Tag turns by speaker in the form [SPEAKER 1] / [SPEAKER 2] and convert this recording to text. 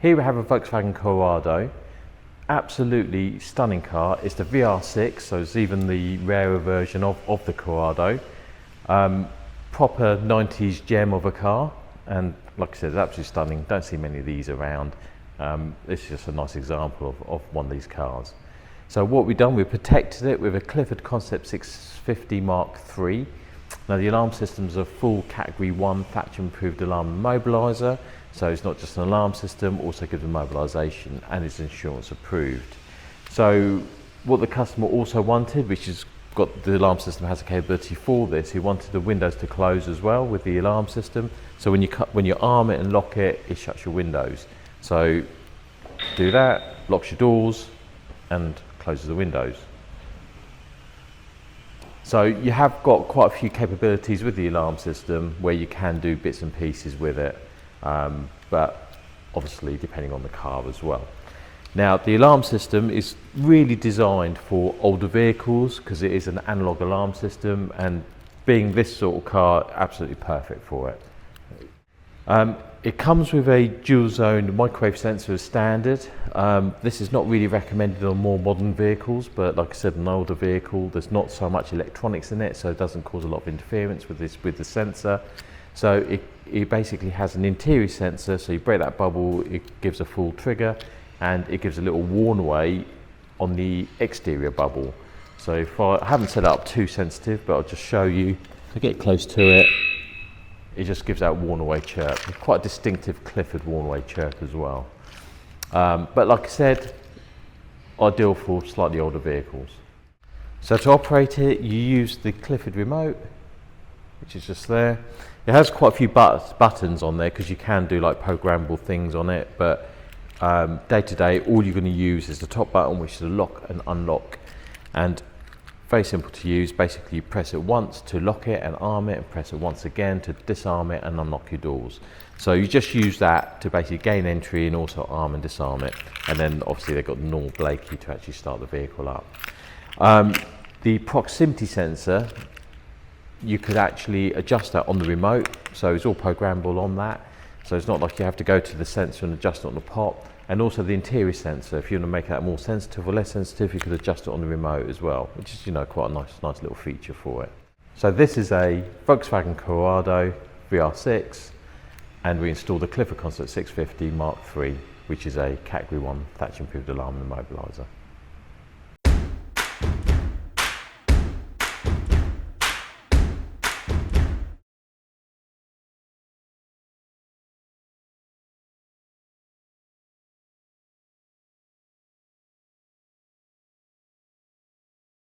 [SPEAKER 1] Here we have a Volkswagen Corrado, absolutely stunning car. It's the VR6, so it's even the rarer version of the Corrado. Proper 90s gem of a car, and like I said, it's absolutely stunning. Don't see many of these around. This is just a nice example of one of these cars. So what we've done, we've protected it with a Clifford Concept 650 Mark III. Now the alarm system's a full Category 1 Thatcher improved alarm immobiliser, so it's not just an alarm system, also gives immobilisation and is insurance approved. So what the customer also wanted, which is the alarm system has a capability for this, he wanted the windows to close as well with the alarm system. So when you arm it and lock it, it shuts your windows. So do that, locks your doors and closes the windows. So you have got quite a few capabilities with the alarm system where you can do bits and pieces with it, but obviously depending on the car as well. Now the alarm system is really designed for older vehicles because it is an analogue alarm system, and being this sort of car, absolutely perfect for it. It comes with a dual zone microwave sensor as standard. This is not really recommended on more modern vehicles, but like I said, an older vehicle, there's not so much electronics in it, so it doesn't cause a lot of interference with the sensor. So it basically has an interior sensor, so you break that bubble, it gives a full trigger, and it gives a little warn away on the exterior bubble. So if I haven't set it up too sensitive, but I'll just show you, if I get close to it, it just gives out warn away chirp. Quite a distinctive Clifford warn away chirp as well. But like I said, ideal for slightly older vehicles. So to operate it, you use the Clifford remote, which is just there. It has quite a few buttons on there because you can do like programmable things on it, but day to day, all you're going to use is the top button, which is a lock and unlock, and very simple to use. Basically you press it once to lock it and arm it, and press it once again to disarm it and unlock your doors. So you just use that to basically gain entry and also arm and disarm it, and then obviously they've got the normal blade key to actually start the vehicle up. The proximity sensor, you could actually adjust that on the remote, so it's all programmable on that. So it's not like you have to go to the sensor and adjust it on the pop. And also the interior sensor, if you want to make that more sensitive or less sensitive, you could adjust it on the remote as well, which is, you know, quite a nice little feature for it. So this is a Volkswagen Corrado VR6, and we installed the Clifford Concept 650 Mark III, which is a Category 1 Thatcher improved alarm immobiliser.